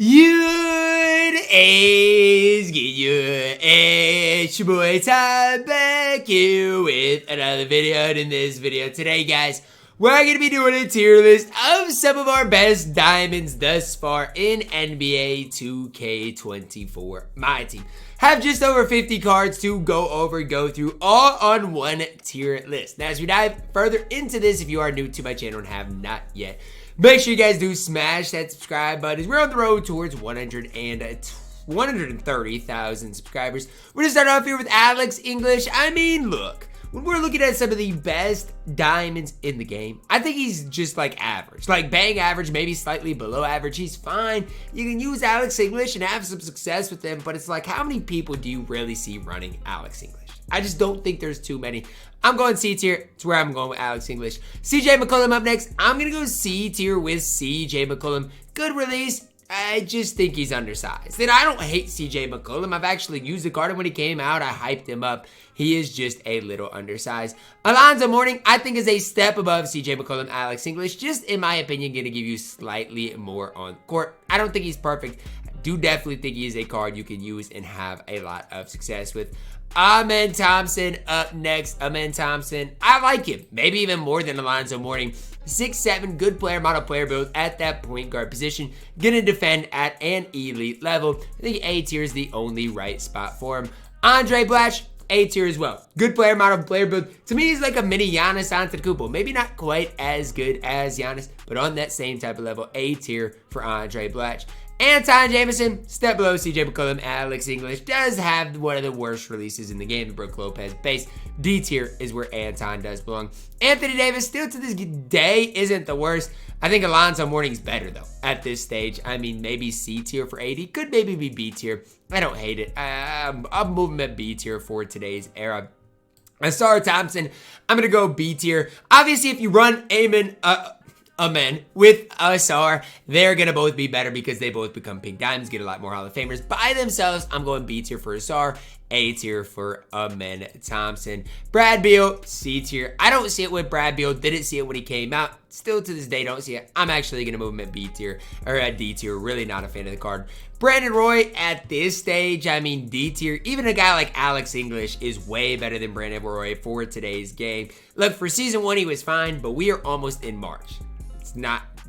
Good is get you. It's your boy Ty back here with another video. And in this video today, guys, we're going to be doing a tier list of some of our best diamonds thus far in NBA 2K24 MyTEAM. Have just over 50 cards to go through all on one tier list. Now, as we dive further into this, if you are new to my channel and have not yet, make sure you guys do smash that subscribe button. We're on the road towards 130,000 subscribers. We're gonna start off here with Alex English. I mean, look, when we're looking at some of the best diamonds in the game, I think he's just like average, like bang average, maybe slightly below average. He's fine. You can use Alex English and have some success with him, but it's like, how many people do you really see running Alex English? I just don't think there's too many. I'm going C tier. It's where I'm going with Alex English. CJ McCollum up next. I'm going to go C tier with CJ McCollum. Good release. I just think he's undersized. And I don't hate CJ McCollum. I've actually used the card, and when he came out, I hyped him up. He is just a little undersized. Alonzo Mourning, I think, is a step above CJ McCollum, Alex English. Just, in my opinion, going to give you slightly more on court. I don't think he's perfect. I do definitely think he is a card you can use and have a lot of success with. Amen Thompson up next. Amen Thompson, I like him. Maybe even more than Alonzo Mourning. 6'7", good player, model player build at that point guard position. Gonna defend at an elite level. I think A tier is the only right spot for him. Andre Blatch, A tier as well. Good player, model player build. To me, he's like a mini Giannis Antetokounmpo. Maybe not quite as good as Giannis, but on that same type of level. A tier for Andre Blatch. Anton Jameson, step below CJ McCollum. Alex English does have one of the worst releases in the game, the Brook Lopez base. D tier is where Anton does belong. Anthony Davis, still to this day, isn't the worst. I think Alonzo Mourning's better, though, at this stage. I mean, maybe C tier for AD. Could maybe be B tier. I don't hate it. I'll move him at B tier for today's era. Asar Thompson, I'm going to go B tier. Obviously, if you run Amen with Asar, they're gonna both be better because they both become pink diamonds, get a lot more Hall of Famers by themselves. I'm going B tier for Asar, A tier for Amen Thompson. Brad Beal, C tier. I don't see it with Brad Beal. Didn't see it when he came out. Still to this day, don't see it. I'm actually gonna move him at B tier or at D tier. Really not a fan of the card. Brandon Roy at this stage, I mean D tier. Even a guy like Alex English is way better than Brandon Roy for today's game. Look, for season 1 he was fine, but we are almost in March.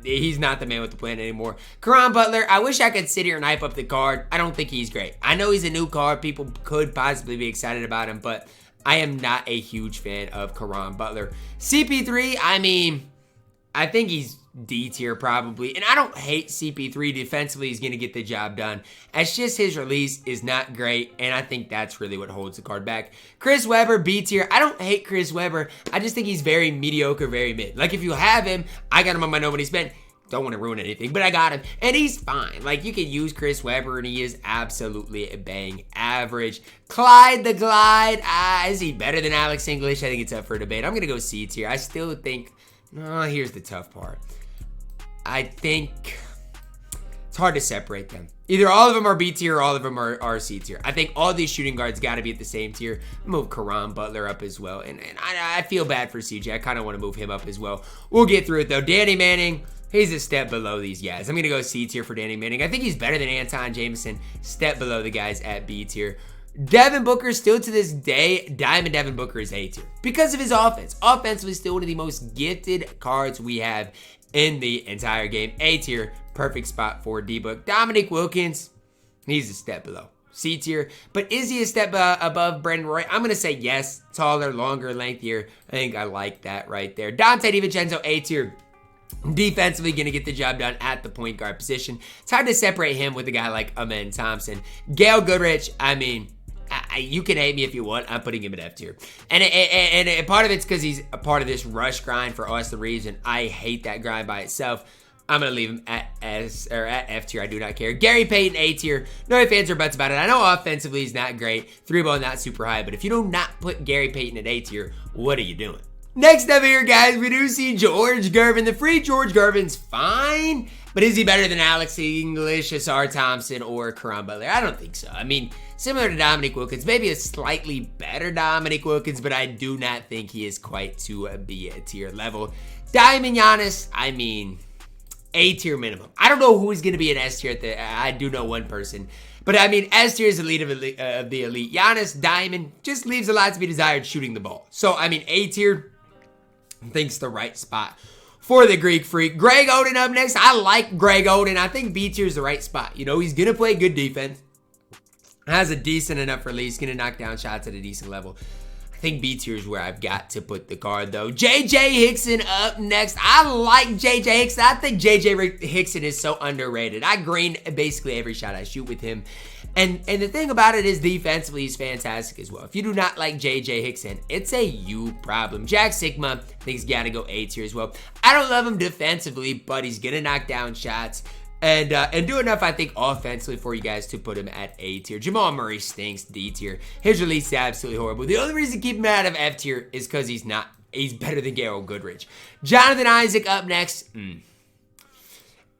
He's not the man with the plan anymore. Caron Butler, I wish I could sit here and hype up the card. I don't think he's great. I know he's a new card. People could possibly be excited about him, but I am not a huge fan of Caron Butler. CP3, I mean, I think he's D tier probably, and I don't hate CP3. Defensively, he's going to get the job done. It's just his release is not great, and I think that's really what holds the card back. Chris Webber, B tier. I don't hate Chris Webber. I just think he's very mediocre, very mid. Like, if you have him, I got him on my nobody's bench. Don't want to ruin anything, but I got him, and he's fine. Like, you can use Chris Webber, and he is absolutely a bang average. Clyde the Glide, is he better than Alex English? I think it's up for debate. I'm going to go C tier. I still think, here's the tough part. I think it's hard to separate them. Either all of them are B tier or all of them are C tier. I think all these shooting guards got to be at the same tier. Move Caron Butler up as well. And I feel bad for CJ. I kind of want to move him up as well. We'll get through it, though. Danny Manning, he's a step below these guys. I'm going to go C tier for Danny Manning. I think he's better than Anton Jameson. Step below the guys at B tier. Devin Booker, still to this day, Diamond Devin Booker is A tier because of his offense. Offensively, still one of the most gifted cards we have in the entire game. A tier, perfect spot for D-Book. Dominique Wilkins, he's a step below. C tier, but is he a step above Brandon Roy? I'm going to say yes. Taller, longer, lengthier. I think I like that right there. Dante DiVincenzo, A tier. Defensively, going to get the job done at the point guard position. It's hard to separate him with a guy like Amen Thompson. Gail Goodrich, I mean, you can hate me if you want. I'm putting him at F tier. And part of it's because he's a part of this rush grind for us, the reason I hate that grind by itself. I'm going to leave him at F tier. I do not care. Gary Payton, A tier. No fans or buts about it. I know offensively he's not great. 3-ball not super high. But if you do not put Gary Payton at A tier, what are you doing? Next up here, guys, we do see George Gervin. The free George Gervin's fine, but is he better than Alex English, Asar Thompson, or Caron Butler? I don't think so. I mean, similar to Dominique Wilkins, maybe a slightly better Dominique Wilkins, but I do not think he is quite to a B tier level. Diamond Giannis, I mean, A tier minimum. I don't know who is going to be an S tier I do know one person. But I mean, S tier is elite of the elite. Giannis, diamond, just leaves a lot to be desired shooting the ball. So, I mean, A tier, I think it's the right spot for the Greek Freak. Greg Oden up next. I like Greg Oden. I think B tier is the right spot. You know, he's going to play good defense. Has a decent enough release. Going to knock down shots at a decent level. I think B tier is where I've got to put the card, though. JJ Hickson up next. I like JJ Hickson. I think JJ Hickson is so underrated. I green basically every shot I shoot with him. And the thing about it is defensively he's fantastic as well. If you do not like JJ Hickson, it's a you problem. Jack Sigma, I think he's got to go A tier as well. I don't love him defensively, but he's going to knock down shots. And do enough, I think, offensively for you guys to put him at A tier. Jamal Murray stinks, D tier. His release is absolutely horrible. The only reason to keep him out of F tier is because he's better than Garrett Goodrich. Jonathan Isaac up next.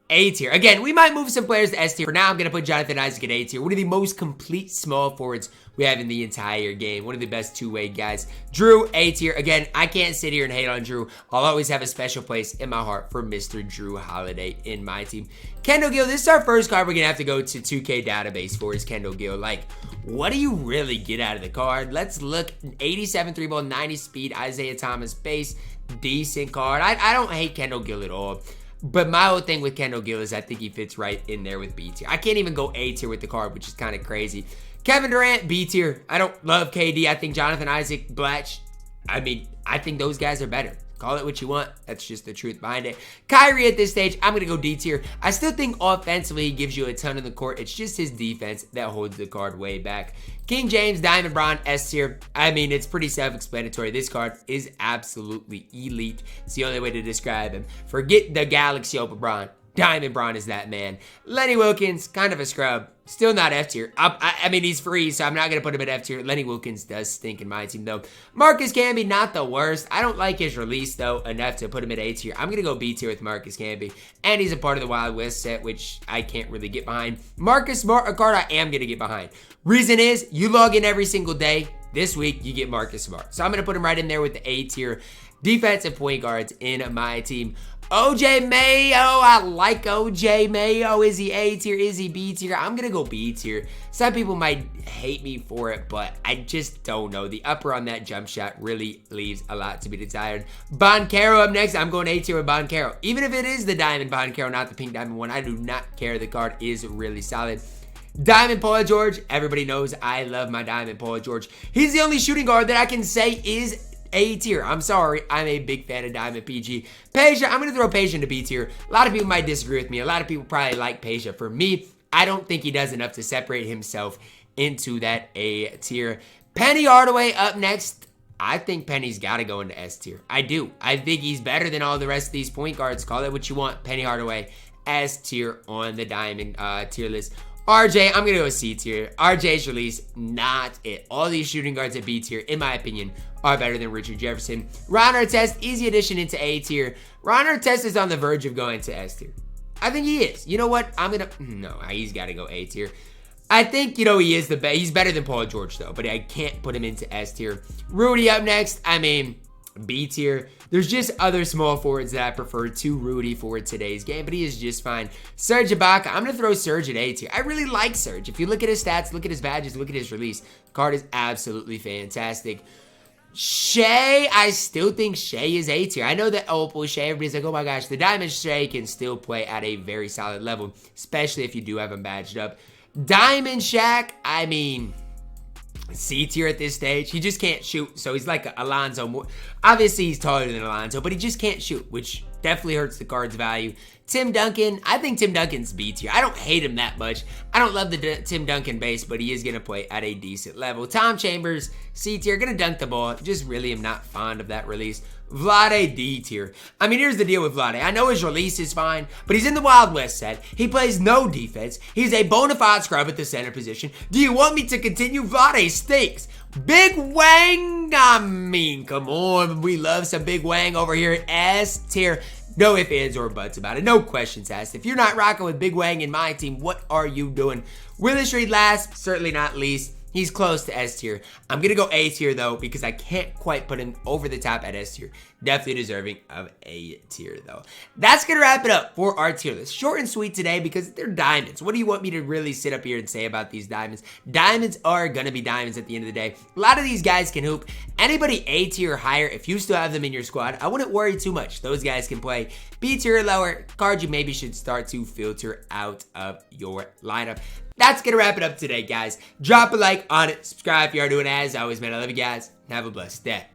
A tier. Again, we might move some players to S tier. For now, I'm going to put Jonathan Isaac at A tier. One of the most complete small forwards we have in the entire game. One of the best two-way guys. Drew, A tier. Again, I can't sit here and hate on Drew. I'll always have a special place in my heart for Mr. Drew Holiday in my team. Kendall Gill, this is our first card we're going to have to go to 2K database for is Kendall Gill. Like, what do you really get out of the card? Let's look. 87 3-ball, 90 speed, Isaiah Thomas base. Decent card. I don't hate Kendall Gill at all. But my whole thing with Kendall Gill is I think he fits right in there with B tier. I can't even go A tier with the card, which is kind of crazy. Kevin Durant, B tier. I don't love KD. I think Jonathan Isaac, Blatch. I mean, I think those guys are better. Call it what you want. That's just the truth behind it. Kyrie at this stage, I'm going to go D tier. I still think offensively he gives you a ton on the court. It's just his defense that holds the card way back. King James, Diamond Bron, S tier. I mean, it's pretty self-explanatory. This card is absolutely elite. It's the only way to describe him. Forget the Galaxy Open Bron. Diamond Bron is that man. Lenny Wilkins, kind of a scrub. Still not F tier. I mean, he's free, so I'm not going to put him at F tier. Lenny Wilkins does stink in my team, though. Marcus Camby, not the worst. I don't like his release, though, enough to put him at A tier. I'm going to go B tier with Marcus Camby. And he's a part of the Wild West set, which I can't really get behind. Marcus Smart, a card I am going to get behind. Reason is, you log in every single day. This week, you get Marcus Smart. So I'm going to put him right in there with the A tier defensive point guards in my team. OJ Mayo, I like OJ Mayo. Is he A tier? Is he B tier? I'm going to go B tier. Some people might hate me for it, but I just don't know. The upper on that jump shot really leaves a lot to be desired. Boncaro up next. I'm going A tier with Boncaro. Even if it is the diamond Boncaro, not the pink diamond one, I do not care. The card is really solid. Diamond Paul George. Everybody knows I love my Diamond Paul George. He's the only shooting guard that I can say is A tier. I'm sorry. I'm a big fan of Diamond PG. Peja, I'm going to throw Peja into B tier. A lot of people might disagree with me. A lot of people probably like Peja. For me, I don't think he does enough to separate himself into that A tier. Penny Hardaway up next. I think Penny's got to go into S tier. I do. I think he's better than all the rest of these point guards. Call it what you want. Penny Hardaway, S tier on the Diamond tier list. RJ, I'm going to go C tier. RJ's release, not it. All these shooting guards at B tier, in my opinion, are better than Richard Jefferson. Ron Artest, easy addition into A tier. Ron Artest is on the verge of going to S tier. I think he is. You know what? No, he's got to go A tier. I think, you know, he is the best. He's better than Paul George, though, but I can't put him into S tier. Rudy up next. I mean, B tier. There's just other small forwards that I prefer to Rudy for today's game, but he is just fine. Serge Ibaka, I'm going to throw Serge at A tier. I really like Serge. If you look at his stats, look at his badges, look at his release, the card is absolutely fantastic. Shea, I still think Shea is A tier. I know that Opal Shea, everybody's like, oh my gosh, the Diamond Shea can still play at a very solid level, especially if you do have him badged up. Diamond Shaq, I mean, C tier at this stage. He just can't shoot, so he's like Alonzo Moore. Obviously, he's taller than Alonzo, but he just can't shoot, which definitely hurts the card's value. Tim Duncan, I think Tim Duncan's B tier. I don't hate him that much. I don't love the Tim Duncan base, but he is going to play at a decent level. Tom Chambers, C tier, going to dunk the ball. Just really am not fond of that release. Vlade, D tier. I mean, here's the deal with Vlade. I know his release is fine, but he's in the Wild West set. He plays no defense. He's a bona fide scrub at the center position. Do you want me to continue? Vlade stinks. Big Wang, I mean, come on. We love some Big Wang over here at S tier. No ifs, ands, or buts about it. No questions asked. If you're not rocking with Big Wang in my team, what are you doing? Willis Reed last, certainly not least. He's close to S tier. I'm gonna go A tier though because I can't quite put him over the top at S tier. Definitely deserving of A tier though. That's gonna wrap it up for our tier list. Short and sweet today because they're diamonds. What do you want me to really sit up here and say about these diamonds? Diamonds are gonna be diamonds at the end of the day. A lot of these guys can hoop. Anybody A tier or higher, if you still have them in your squad, I wouldn't worry too much. Those guys can play. B tier or lower, cards you maybe should start to filter out of your lineup. That's gonna wrap it up today, guys. Drop a like on it, subscribe if you are doing as always, man. I love you guys. Have a blessed day.